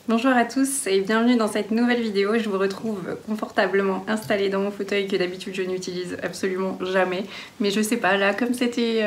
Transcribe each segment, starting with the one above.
Bonjour à tous et bienvenue dans cette nouvelle vidéo. Je vous retrouve confortablement installée dans mon fauteuil que d'habitude je n'utilise absolument jamais. Mais je sais pas, là comme c'était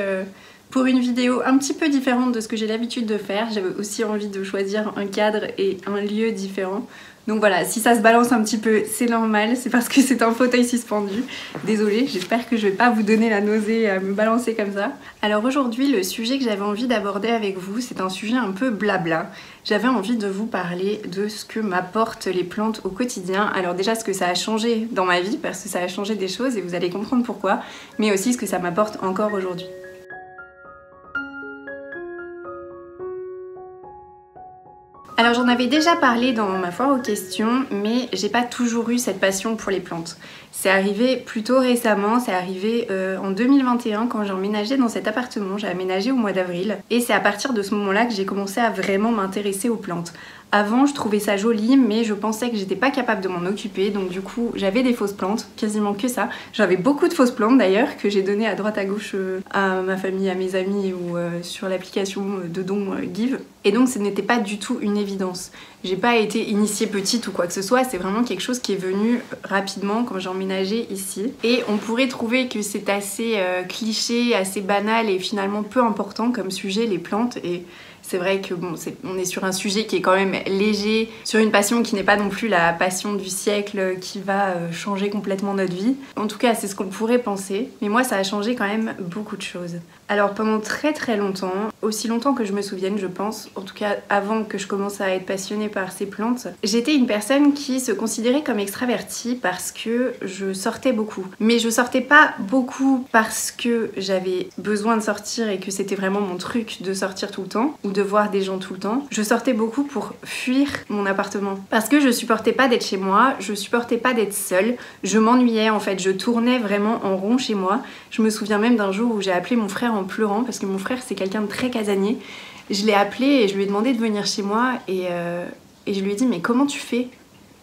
pour une vidéo un petit peu différente de ce que j'ai l'habitude de faire, j'avais aussi envie de choisir un cadre et un lieu différent. Donc voilà, si ça se balance un petit peu, c'est normal, c'est parce que c'est un fauteuil suspendu. Désolée, j'espère que je vais pas vous donner la nausée à me balancer comme ça. Alors aujourd'hui, le sujet que j'avais envie d'aborder avec vous, c'est un sujet un peu blabla. J'avais envie de vous parler de ce que m'apportent les plantes au quotidien. Alors déjà, ce que ça a changé dans ma vie, parce que ça a changé des choses et vous allez comprendre pourquoi, mais aussi ce que ça m'apporte encore aujourd'hui. Alors j'en avais déjà parlé dans ma foire aux questions, mais j'ai pas toujours eu cette passion pour les plantes. C'est arrivé plutôt récemment, c'est arrivé en 2021 quand j'ai emménagé dans cet appartement, j'ai aménagé au mois d'avril, et c'est à partir de ce moment-là que j'ai commencé à vraiment m'intéresser aux plantes. Avant, je trouvais ça joli, mais je pensais que j'étais pas capable de m'en occuper, donc du coup, j'avais des fausses plantes, quasiment que ça. J'avais beaucoup de fausses plantes d'ailleurs, que j'ai données à droite à gauche à ma famille, à mes amis ou sur l'application de dons Give. Et donc, ce n'était pas du tout une évidence. J'ai pas été initiée petite ou quoi que ce soit, c'est vraiment quelque chose qui est venu rapidement quand j'ai emménagé ici. Et on pourrait trouver que c'est assez cliché, assez banal et finalement peu important comme sujet, les plantes. Et c'est vrai que bon, on est sur un sujet qui est quand même léger, sur une passion qui n'est pas non plus la passion du siècle qui va changer complètement notre vie. En tout cas, c'est ce qu'on pourrait penser, mais moi ça a changé quand même beaucoup de choses. Alors pendant très longtemps, aussi longtemps que je me souvienne je pense, en tout cas avant que je commence à être passionnée par ces plantes, j'étais une personne qui se considérait comme extravertie parce que je sortais beaucoup. Mais je sortais pas beaucoup parce que j'avais besoin de sortir et que c'était vraiment mon truc de sortir tout le temps, ou de voir des gens tout le temps. Je sortais beaucoup pour fuir mon appartement. Parce que je supportais pas d'être chez moi, je supportais pas d'être seule, je m'ennuyais en fait, je tournais vraiment en rond chez moi. Je me souviens même d'un jour où j'ai appelé mon frère en pleurant, parce que mon frère c'est quelqu'un de très casanier. Je l'ai appelé et je lui ai demandé de venir chez moi et je lui ai dit mais comment tu fais ?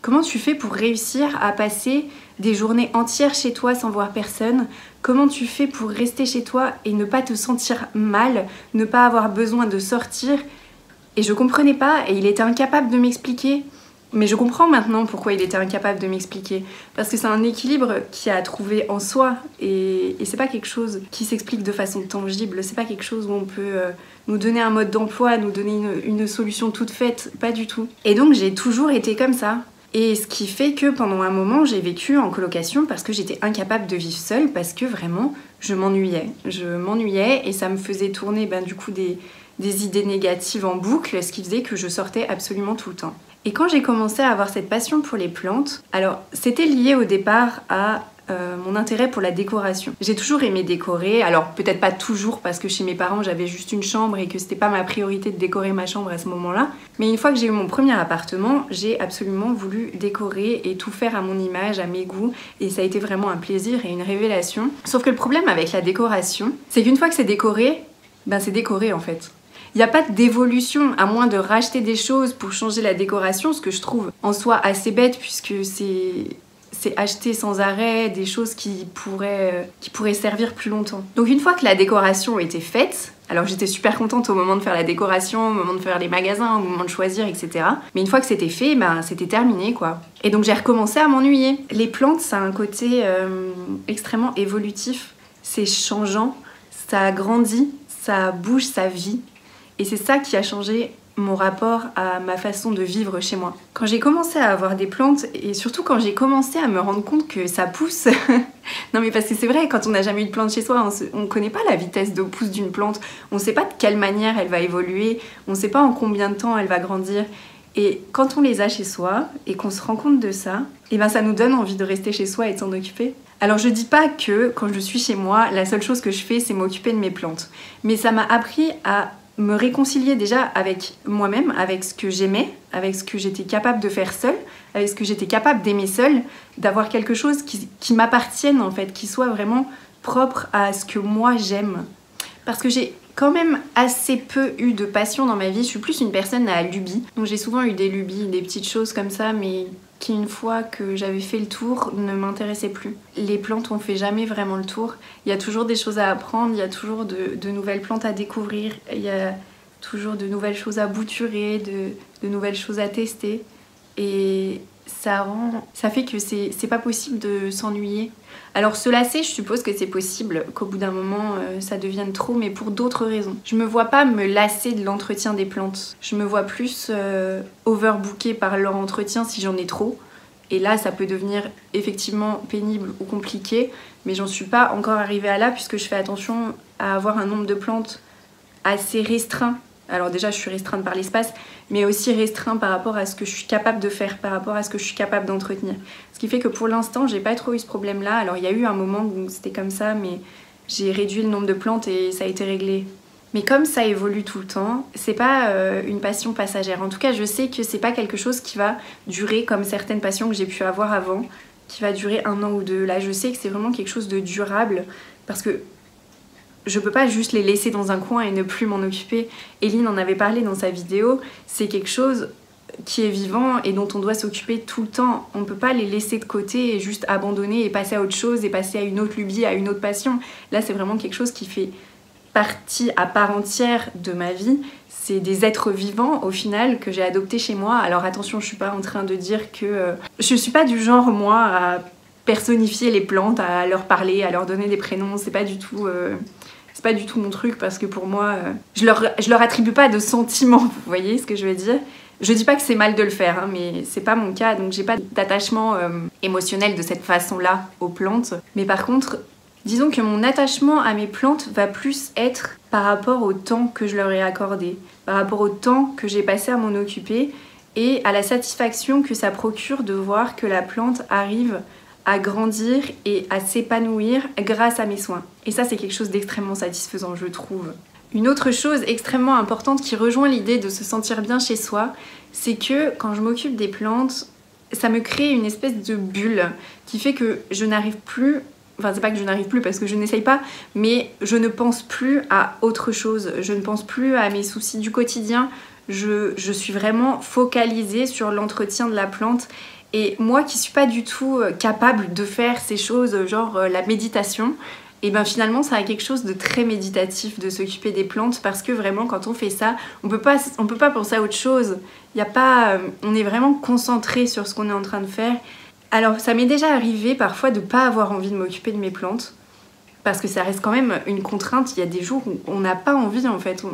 Comment tu fais pour réussir à passer des journées entières chez toi sans voir personne ? Comment tu fais pour rester chez toi et ne pas te sentir mal, ne pas avoir besoin de sortir ? Et je comprenais pas et il était incapable de m'expliquer. Mais je comprends maintenant pourquoi il était incapable de m'expliquer. Parce que c'est un équilibre qu'il a trouvé en soi et c'est pas quelque chose qui s'explique de façon tangible. C'est pas quelque chose où on peut nous donner un mode d'emploi, nous donner une solution toute faite. Pas du tout. Et donc j'ai toujours été comme ça. Et ce qui fait que pendant un moment, j'ai vécu en colocation parce que j'étais incapable de vivre seule, parce que vraiment, je m'ennuyais. Je m'ennuyais et ça me faisait tourner du coup des idées négatives en boucle, ce qui faisait que je sortais absolument tout le temps. Et quand j'ai commencé à avoir cette passion pour les plantes, alors c'était lié au départ à mon intérêt pour la décoration. J'ai toujours aimé décorer, alors peut-être pas toujours parce que chez mes parents j'avais juste une chambre et que c'était pas ma priorité de décorer ma chambre à ce moment-là, mais une fois que j'ai eu mon premier appartement, j'ai absolument voulu décorer et tout faire à mon image, à mes goûts, et ça a été vraiment un plaisir et une révélation. Sauf que le problème avec la décoration, c'est qu'une fois que c'est décoré, c'est décoré en fait. Il n'y a pas d'évolution, à moins de racheter des choses pour changer la décoration, ce que je trouve en soi assez bête puisque c'est acheter sans arrêt des choses qui pourraient servir plus longtemps. Donc une fois que la décoration était faite, alors j'étais super contente au moment de faire la décoration, au moment de faire les magasins, au moment de choisir, etc. Mais une fois que c'était fait, c'était terminé quoi. Et donc j'ai recommencé à m'ennuyer. Les plantes, ça a un côté extrêmement évolutif. C'est changeant, ça grandit, ça bouge, ça vit. Et c'est ça qui a changé mon rapport à ma façon de vivre chez moi. Quand j'ai commencé à avoir des plantes, et surtout quand j'ai commencé à me rendre compte que ça pousse, non mais parce que c'est vrai, quand on n'a jamais eu de plante chez soi, on ne connaît pas la vitesse de pousse d'une plante, on ne sait pas de quelle manière elle va évoluer, on ne sait pas en combien de temps elle va grandir. Et quand on les a chez soi, et qu'on se rend compte de ça, ça nous donne envie de rester chez soi et de s'en occuper. Alors je dis pas que quand je suis chez moi, la seule chose que je fais c'est m'occuper de mes plantes. Mais ça m'a appris à me réconcilier déjà avec moi-même, avec ce que j'aimais, avec ce que j'étais capable de faire seule, avec ce que j'étais capable d'aimer seule, d'avoir quelque chose qui m'appartienne en fait, qui soit vraiment propre à ce que moi j'aime. Parce que j'ai quand même assez peu eu de passion dans ma vie, je suis plus une personne à lubie. Donc j'ai souvent eu des lubies, des petites choses comme ça, mais qui une fois que j'avais fait le tour ne m'intéressaient plus. Les plantes on fait jamais vraiment le tour, il y a toujours des choses à apprendre, il y a toujours de nouvelles plantes à découvrir, il y a toujours de nouvelles choses à bouturer, de nouvelles choses à tester. Et ça fait que c'est pas possible de s'ennuyer. Alors se lasser, je suppose que c'est possible, qu'au bout d'un moment ça devienne trop, mais pour d'autres raisons. Je me vois pas me lasser de l'entretien des plantes. Je me vois plus overbookée par leur entretien si j'en ai trop. Et là, ça peut devenir effectivement pénible ou compliqué, mais j'en suis pas encore arrivée à là puisque je fais attention à avoir un nombre de plantes assez restreint. Alors déjà, je suis restreinte par l'espace, mais aussi restreint par rapport à ce que je suis capable de faire, par rapport à ce que je suis capable d'entretenir. Ce qui fait que pour l'instant, j'ai pas trop eu ce problème-là. Alors il y a eu un moment où c'était comme ça, mais j'ai réduit le nombre de plantes et ça a été réglé. Mais comme ça évolue tout le temps, c'est pas une passion passagère. En tout cas, je sais que c'est pas quelque chose qui va durer comme certaines passions que j'ai pu avoir avant, qui va durer 1 an ou 2. Là, je sais que c'est vraiment quelque chose de durable parce que je peux pas juste les laisser dans un coin et ne plus m'en occuper. Eline en avait parlé dans sa vidéo, c'est quelque chose qui est vivant et dont on doit s'occuper tout le temps. On peut pas les laisser de côté et juste abandonner et passer à autre chose et passer à une autre lubie, à une autre passion. Là, c'est vraiment quelque chose qui fait partie à part entière de ma vie. C'est des êtres vivants au final que j'ai adoptés chez moi. Alors attention, je suis pas en train de dire que... Je suis pas du genre, moi, à personnifier les plantes, à leur parler, à leur donner des prénoms. C'est pas du tout mon truc parce que pour moi, je leur attribue pas de sentiments, vous voyez ce que je veux dire? Je dis pas que c'est mal de le faire, hein, mais c'est pas mon cas, donc j'ai pas d'attachement émotionnel de cette façon-là aux plantes. Mais par contre, disons que mon attachement à mes plantes va plus être par rapport au temps que je leur ai accordé, par rapport au temps que j'ai passé à m'en occuper et à la satisfaction que ça procure de voir que la plante arrive à grandir et à s'épanouir grâce à mes soins. Et ça, c'est quelque chose d'extrêmement satisfaisant, je trouve. Une autre chose extrêmement importante qui rejoint l'idée de se sentir bien chez soi, c'est que quand je m'occupe des plantes, ça me crée une espèce de bulle qui fait que je n'arrive plus... Enfin, c'est pas que je n'arrive plus parce que je n'essaye pas, mais je ne pense plus à autre chose. Je ne pense plus à mes soucis du quotidien. Je suis vraiment focalisée sur l'entretien de la plante. Et moi qui suis pas du tout capable de faire ces choses, genre la méditation, et ben finalement ça a quelque chose de très méditatif de s'occuper des plantes parce que vraiment quand on fait ça, on peut pas penser à autre chose. On est vraiment concentré sur ce qu'on est en train de faire. Alors ça m'est déjà arrivé parfois de pas avoir envie de m'occuper de mes plantes parce que ça reste quand même une contrainte. Il y a des jours où on n'a pas envie en fait,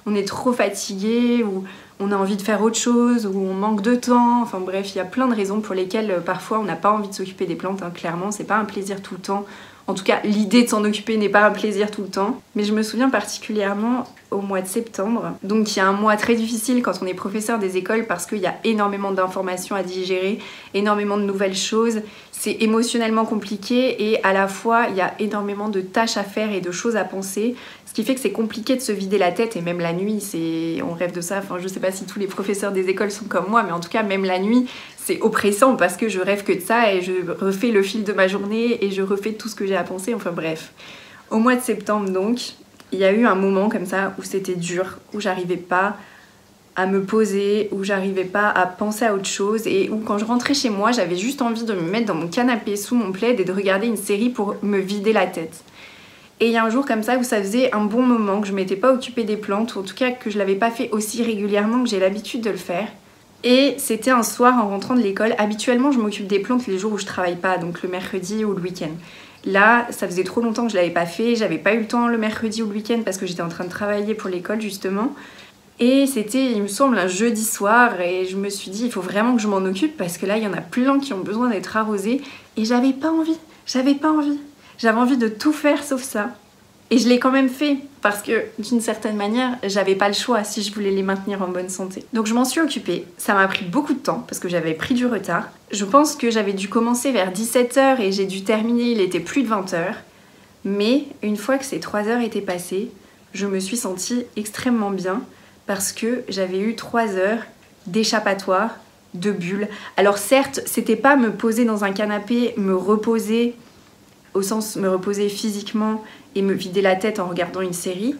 on est trop fatigué ou on a envie de faire autre chose ou on manque de temps. Enfin bref, il y a plein de raisons pour lesquelles parfois on n'a pas envie de s'occuper des plantes, hein. Clairement, c'est pas un plaisir tout le temps. En tout cas, l'idée de s'en occuper n'est pas un plaisir tout le temps. Mais je me souviens particulièrement au mois de septembre. Donc il y a un mois très difficile quand on est professeur des écoles parce qu'il y a énormément d'informations à digérer, énormément de nouvelles choses. C'est émotionnellement compliqué et à la fois il y a énormément de tâches à faire et de choses à penser. Ce qui fait que c'est compliqué de se vider la tête et même la nuit, on rêve de ça. Enfin, je sais pas si tous les professeurs des écoles sont comme moi, mais en tout cas, même la nuit, c'est oppressant parce que je rêve que de ça et je refais le fil de ma journée et je refais tout ce que j'ai à penser. Enfin bref. Au mois de septembre donc, il y a eu un moment comme ça où c'était dur, où j'arrivais pas à me poser, où j'arrivais pas à penser à autre chose et où quand je rentrais chez moi, j'avais juste envie de me mettre dans mon canapé sous mon plaid et de regarder une série pour me vider la tête. Et il y a un jour comme ça où ça faisait un bon moment que je m'étais pas occupée des plantes, ou en tout cas que je l'avais pas fait aussi régulièrement que j'ai l'habitude de le faire. Et c'était un soir en rentrant de l'école. Habituellement, je m'occupe des plantes les jours où je travaille pas, donc le mercredi ou le week-end. Là, ça faisait trop longtemps que je l'avais pas fait, j'avais pas eu le temps le mercredi ou le week-end parce que j'étais en train de travailler pour l'école justement. Et c'était, il me semble, un jeudi soir et je me suis dit, il faut vraiment que je m'en occupe parce que là, il y en a plein qui ont besoin d'être arrosés et j'avais pas envie. J'avais envie de tout faire sauf ça. Et je l'ai quand même fait parce que d'une certaine manière, j'avais pas le choix si je voulais les maintenir en bonne santé. Donc je m'en suis occupée. Ça m'a pris beaucoup de temps parce que j'avais pris du retard. Je pense que j'avais dû commencer vers 17h et j'ai dû terminer, il était plus de 20h. Mais une fois que ces 3 heures étaient passées, je me suis sentie extrêmement bien parce que j'avais eu 3 heures d'échappatoire, de bulle. Alors certes, c'était pas me poser dans un canapé, me reposer, au sens me reposer physiquement et me vider la tête en regardant une série,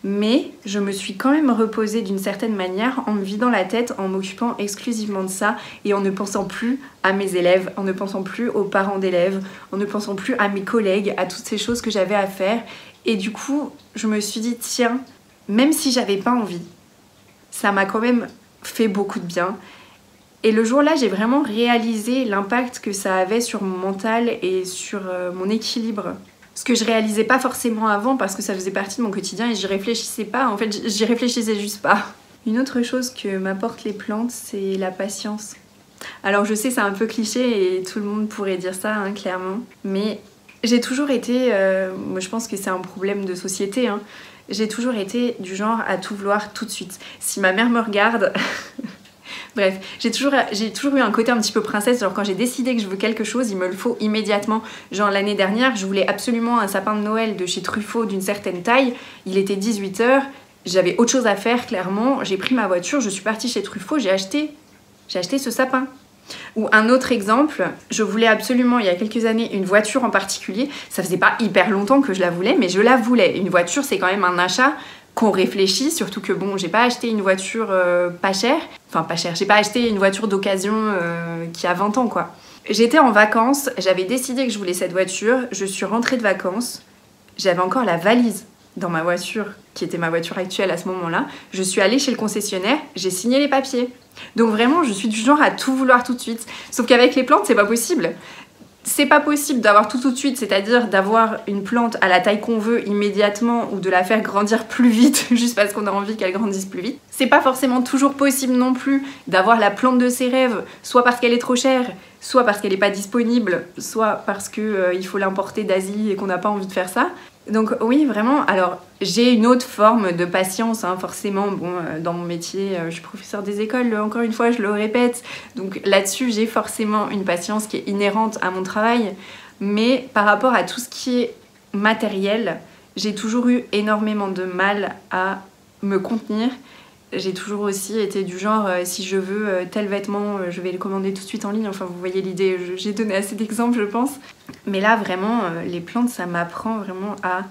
mais je me suis quand même reposée d'une certaine manière en me vidant la tête, en m'occupant exclusivement de ça et en ne pensant plus à mes élèves, en ne pensant plus aux parents d'élèves, en ne pensant plus à mes collègues, à toutes ces choses que j'avais à faire. Et du coup, je me suis dit, tiens, même si j'avais pas envie, ça m'a quand même fait beaucoup de bien. Et le jour-là, j'ai vraiment réalisé l'impact que ça avait sur mon mental et sur mon équilibre. Ce que je réalisais pas forcément avant parce que ça faisait partie de mon quotidien et j'y réfléchissais pas. En fait, j'y réfléchissais juste pas. Une autre chose que m'apportent les plantes, c'est la patience. Alors je sais, c'est un peu cliché et tout le monde pourrait dire ça, hein, clairement. Mais j'ai toujours été... moi, je pense que c'est un problème de société, hein. J'ai toujours été du genre à tout vouloir tout de suite. Si ma mère me regarde... Bref, j'ai toujours eu un côté un petit peu princesse, genre quand j'ai décidé que je veux quelque chose, il me le faut immédiatement. Genre l'année dernière, je voulais absolument un sapin de Noël de chez Truffaut d'une certaine taille, il était 18h, j'avais autre chose à faire clairement, j'ai pris ma voiture, je suis partie chez Truffaut, j'ai acheté ce sapin. Ou un autre exemple, je voulais absolument il y a quelques années une voiture en particulier, ça faisait pas hyper longtemps que je la voulais, mais je la voulais. Une voiture c'est quand même un achat qu'on réfléchit, surtout que bon, j'ai pas acheté une voiture pas chère, j'ai pas acheté une voiture d'occasion qui a 20 ans quoi. J'étais en vacances, j'avais décidé que je voulais cette voiture, je suis rentrée de vacances, j'avais encore la valise dans ma voiture, qui était ma voiture actuelle à ce moment-là, je suis allée chez le concessionnaire, j'ai signé les papiers. Donc vraiment, je suis du genre à tout vouloir tout de suite. Sauf qu'avec les plantes, c'est pas possible. C'est pas possible d'avoir tout de suite, c'est-à-dire d'avoir une plante à la taille qu'on veut immédiatement ou de la faire grandir plus vite juste parce qu'on a envie qu'elle grandisse plus vite. C'est pas forcément toujours possible non plus d'avoir la plante de ses rêves, soit parce qu'elle est trop chère, soit parce qu'elle est pas disponible, soit parce que il faut l'importer d'Asie et qu'on n'a pas envie de faire ça. Donc oui, vraiment, alors j'ai une autre forme de patience, hein, forcément, bon, dans mon métier, je suis professeure des écoles, encore une fois, je le répète, donc là-dessus, j'ai forcément une patience qui est inhérente à mon travail, mais par rapport à tout ce qui est matériel, j'ai toujours eu énormément de mal à me contenir. J'ai toujours aussi été du genre, si je veux tel vêtement, je vais le commander tout de suite en ligne. Enfin, vous voyez l'idée, j'ai donné assez d'exemples, je pense. Mais là, vraiment, les plantes, ça m'apprend vraiment à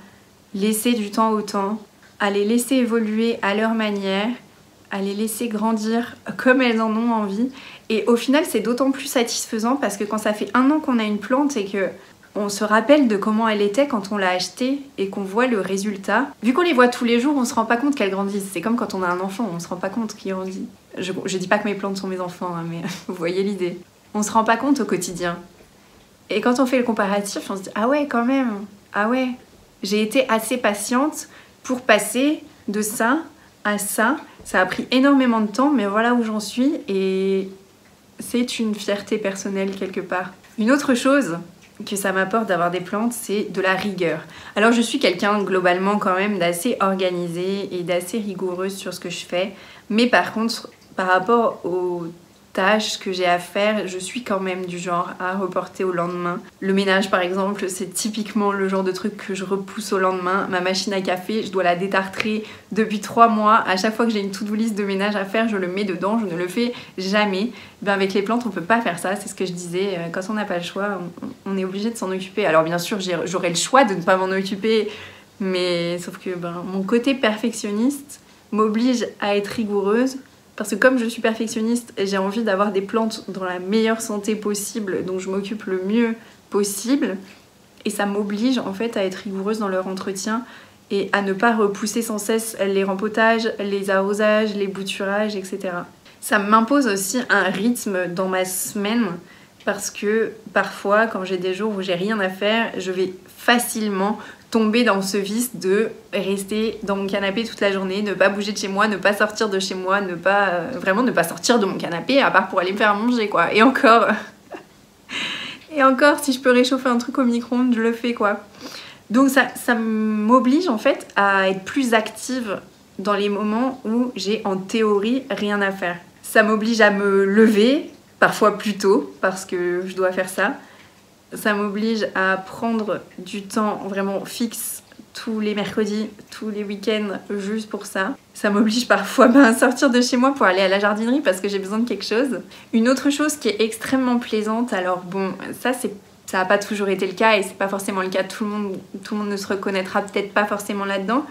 laisser du temps au temps, à les laisser évoluer à leur manière, à les laisser grandir comme elles en ont envie. Et au final, c'est d'autant plus satisfaisant parce que quand ça fait 1 an qu'on a une plante et que on se rappelle de comment elle était quand on l'a achetée et qu'on voit le résultat. Vu qu'on les voit tous les jours, on se rend pas compte qu'elles grandissent. C'est comme quand on a un enfant, on se rend pas compte qu'il grandit. Je dis pas que mes plantes sont mes enfants, hein, mais vous voyez l'idée. On se rend pas compte au quotidien. Et quand on fait le comparatif, on se dit « Ah ouais, quand même, ah ouais, j'ai été assez patiente pour passer de ça à ça. Ça a pris énormément de temps, mais voilà où j'en suis et c'est une fierté personnelle quelque part. » Une autre chose que ça m'apporte d'avoir des plantes, c'est de la rigueur. Alors je suis quelqu'un globalement quand même d'assez organisé et d'assez rigoureuse sur ce que je fais, mais par contre, par rapport aux tâches que j'ai à faire, je suis quand même du genre à reporter au lendemain. Le ménage par exemple, c'est typiquement le genre de truc que je repousse au lendemain. Ma machine à café, je dois la détartrer depuis 3 mois. À chaque fois que j'ai une to-do list de ménage à faire, je le mets dedans, je ne le fais jamais. Ben avec les plantes, on peut pas faire ça, c'est ce que je disais. Quand on n'a pas le choix, on est obligé de s'en occuper. Alors bien sûr, j'aurais le choix de ne pas m'en occuper, mais sauf que mon côté perfectionniste m'oblige à être rigoureuse. Parce que comme je suis perfectionniste, j'ai envie d'avoir des plantes dans la meilleure santé possible, dont je m'occupe le mieux possible. Et ça m'oblige en fait à être rigoureuse dans leur entretien et à ne pas repousser sans cesse les rempotages, les arrosages, les bouturages, etc. Ça m'impose aussi un rythme dans ma semaine parce que parfois, quand j'ai des jours où j'ai rien à faire, je vais facilement tomber dans ce vice de rester dans mon canapé toute la journée, ne pas bouger de chez moi, ne pas sortir de chez moi, vraiment ne pas sortir de mon canapé à part pour aller me faire manger quoi. Et encore si je peux réchauffer un truc au micro-ondes, je le fais quoi. Donc ça m'oblige en fait à être plus active dans les moments où j'ai en théorie rien à faire. Ça m'oblige à me lever, parfois plus tôt parce que je dois faire ça. Ça m'oblige à prendre du temps vraiment fixe tous les mercredis, tous les week-ends juste pour ça. Ça m'oblige parfois à sortir de chez moi pour aller à la jardinerie parce que j'ai besoin de quelque chose. Une autre chose qui est extrêmement plaisante, alors bon, ça n'a pas toujours été le cas et c'est pas forcément le cas de tout le monde ne se reconnaîtra peut-être pas forcément là-dedans.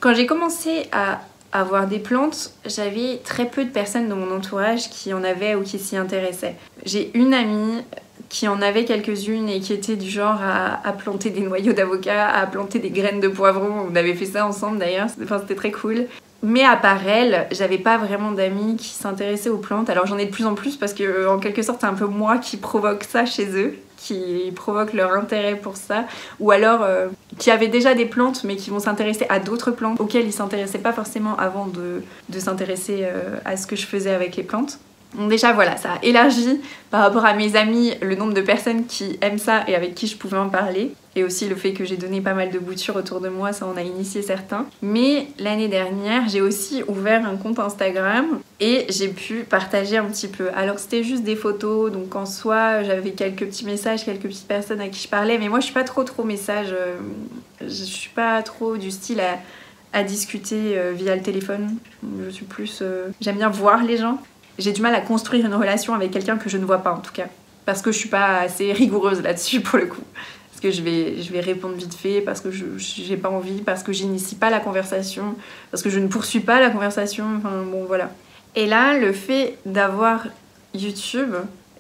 Quand j'ai commencé à avoir des plantes, j'avais très peu de personnes dans mon entourage qui en avaient ou qui s'y intéressaient. J'ai une amie qui en avait quelques-unes et qui était du genre à planter des noyaux d'avocat, à planter des graines de poivron. On avait fait ça ensemble d'ailleurs, c'était très cool. Mais à part elle, j'avais pas vraiment d'amis qui s'intéressaient aux plantes. Alors j'en ai de plus en plus parce que en quelque sorte c'est un peu moi qui provoque ça chez eux, qui provoque leur intérêt pour ça. Ou alors qui avaient déjà des plantes mais qui vont s'intéresser à d'autres plantes auxquelles ils s'intéressaient pas forcément avant de s'intéresser à ce que je faisais avec les plantes. Donc déjà voilà, ça a élargi par rapport à mes amis le nombre de personnes qui aiment ça et avec qui je pouvais en parler. Et aussi le fait que j'ai donné pas mal de boutures autour de moi, ça en a initié certains. Mais l'année dernière, j'ai aussi ouvert un compte Instagram et j'ai pu partager un petit peu. Alors c'était juste des photos, donc en soi j'avais quelques petits messages, quelques petites personnes à qui je parlais. Mais moi je suis pas trop message, je suis pas trop du style à discuter via le téléphone. Je suis plus... j'aime bien voir les gens. J'ai du mal à construire une relation avec quelqu'un que je ne vois pas en tout cas. Parce que je suis pas assez rigoureuse là-dessus pour le coup. Parce que je vais répondre vite fait, parce que j'ai pas envie, parce que j'initie pas la conversation, parce que je ne poursuis pas la conversation, enfin bon voilà. Et là, le fait d'avoir YouTube,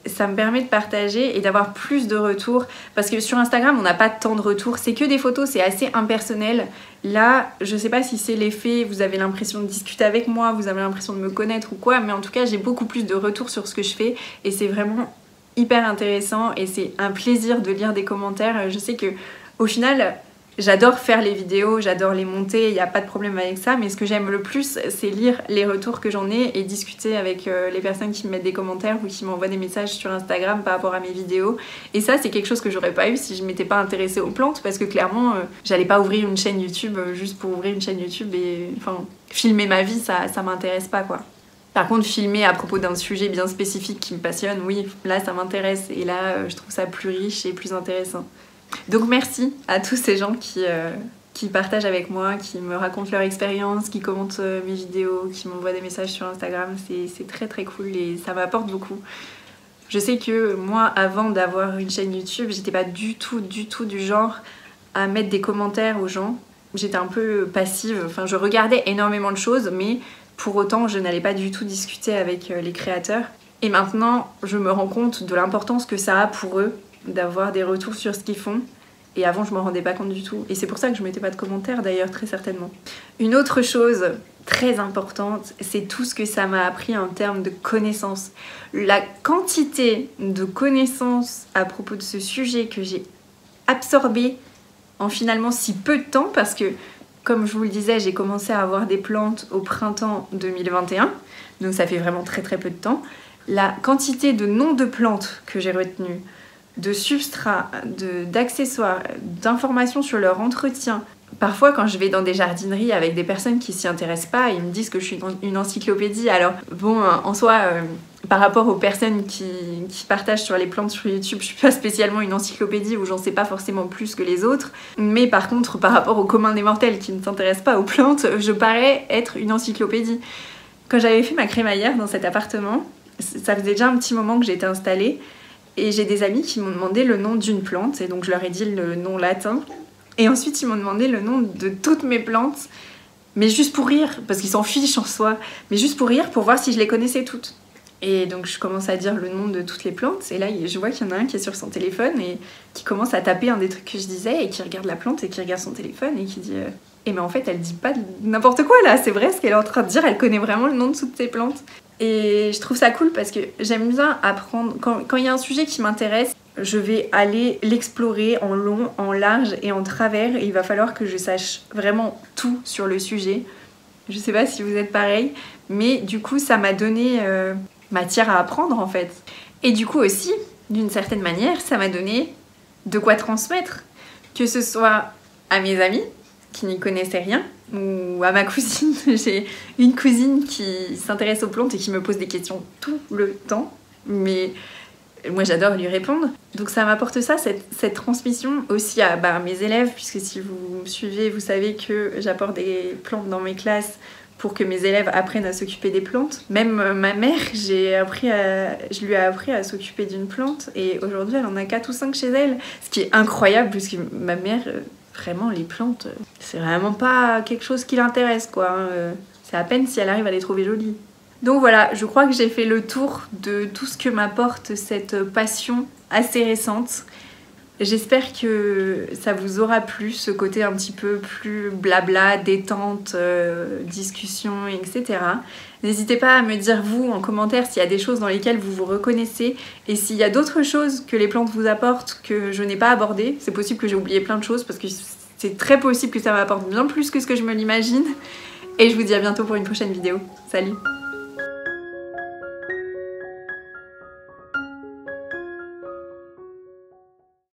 ça me permet de partager et d'avoir plus de retours. Parce que sur Instagram, on n'a pas tant de retours, c'est que des photos, c'est assez impersonnel. Là, je sais pas si c'est l'effet, vous avez l'impression de discuter avec moi, vous avez l'impression de me connaître ou quoi, mais en tout cas, j'ai beaucoup plus de retours sur ce que je fais et c'est vraiment hyper intéressant et c'est un plaisir de lire des commentaires. Je sais que au final, j'adore faire les vidéos, j'adore les monter, il n'y a pas de problème avec ça, mais ce que j'aime le plus, c'est lire les retours que j'en ai et discuter avec les personnes qui me mettent des commentaires ou qui m'envoient des messages sur Instagram par rapport à mes vidéos. Et ça, c'est quelque chose que j'aurais pas eu si je m'étais pas intéressée aux plantes, parce que clairement, j'allais pas ouvrir une chaîne YouTube juste pour ouvrir une chaîne YouTube et enfin, filmer ma vie, ça m'intéresse pas quoi. Par contre, filmer à propos d'un sujet bien spécifique qui me passionne, oui, là ça m'intéresse et là je trouve ça plus riche et plus intéressant. Donc merci à tous ces gens qui partagent avec moi, qui me racontent leur expérience, qui commentent mes vidéos, qui m'envoient des messages sur Instagram, c'est très très cool et ça m'apporte beaucoup. Je sais que moi, avant d'avoir une chaîne YouTube, j'étais pas du tout du genre à mettre des commentaires aux gens. J'étais un peu passive, enfin je regardais énormément de choses, mais pour autant, je n'allais pas du tout discuter avec les créateurs. Et maintenant, je me rends compte de l'importance que ça a pour eux d'avoir des retours sur ce qu'ils font. Et avant, je m'en rendais pas compte du tout. Et c'est pour ça que je mettais pas de commentaires d'ailleurs, très certainement. Une autre chose très importante, c'est tout ce que ça m'a appris en termes de connaissances. La quantité de connaissances à propos de ce sujet que j'ai absorbé en finalement si peu de temps, parce que comme je vous le disais, j'ai commencé à avoir des plantes au printemps 2021, donc ça fait vraiment très très peu de temps. La quantité de noms de plantes que j'ai retenues, de substrats, d'accessoires, d'informations sur leur entretien. Parfois, quand je vais dans des jardineries avec des personnes qui s'y intéressent pas, ils me disent que je suis une encyclopédie. Alors, bon, en soi, par rapport aux personnes qui partagent sur les plantes sur YouTube, je suis pas spécialement une encyclopédie où j'en sais pas forcément plus que les autres. Mais par contre, par rapport au commun des mortels qui ne s'intéressent pas aux plantes, je parais être une encyclopédie. Quand j'avais fait ma crémaillère dans cet appartement, ça faisait déjà un petit moment que j'étais installée, et j'ai des amis qui m'ont demandé le nom d'une plante, et donc je leur ai dit le nom latin. Et ensuite, ils m'ont demandé le nom de toutes mes plantes, mais juste pour rire, parce qu'ils s'en fichent en soi, mais juste pour rire, pour voir si je les connaissais toutes. Et donc, je commence à dire le nom de toutes les plantes, et là, je vois qu'il y en a un qui est sur son téléphone, et qui commence à taper un des trucs que je disais, et qui regarde la plante, et qui regarde son téléphone, et qui dit Eh mais en fait, elle dit pas n'importe quoi, là, c'est vrai ce qu'elle est en train de dire, elle connaît vraiment le nom de toutes ces plantes. Et je trouve ça cool parce que j'aime bien apprendre, quand il y a un sujet qui m'intéresse, je vais aller l'explorer en long, en large et en travers, et il va falloir que je sache vraiment tout sur le sujet. Je sais pas si vous êtes pareil, mais du coup ça m'a donné matière à apprendre en fait. Et du coup aussi, d'une certaine manière, ça m'a donné de quoi transmettre, que ce soit à mes amis qui n'y connaissaient rien, ou à ma cousine. J'ai une cousine qui s'intéresse aux plantes et qui me pose des questions tout le temps, mais moi j'adore lui répondre. Donc ça m'apporte ça, cette transmission aussi à mes élèves, puisque si vous me suivez, vous savez que j'apporte des plantes dans mes classes pour que mes élèves apprennent à s'occuper des plantes. Même ma mère, je lui ai appris à s'occuper d'une plante, et aujourd'hui elle en a 4 ou 5 chez elle, ce qui est incroyable, puisque ma mère... Vraiment, les plantes, c'est vraiment pas quelque chose qui l'intéresse, quoi. C'est à peine si elle arrive à les trouver jolies. Donc voilà, je crois que j'ai fait le tour de tout ce que m'apporte cette passion assez récente. J'espère que ça vous aura plu, ce côté un petit peu plus blabla, détente, discussion, etc. N'hésitez pas à me dire vous en commentaire s'il y a des choses dans lesquelles vous vous reconnaissez et s'il y a d'autres choses que les plantes vous apportent que je n'ai pas abordées. C'est possible que j'ai oublié plein de choses parce que c'est très possible que ça m'apporte bien plus que ce que je me l'imagine. Et je vous dis à bientôt pour une prochaine vidéo. Salut!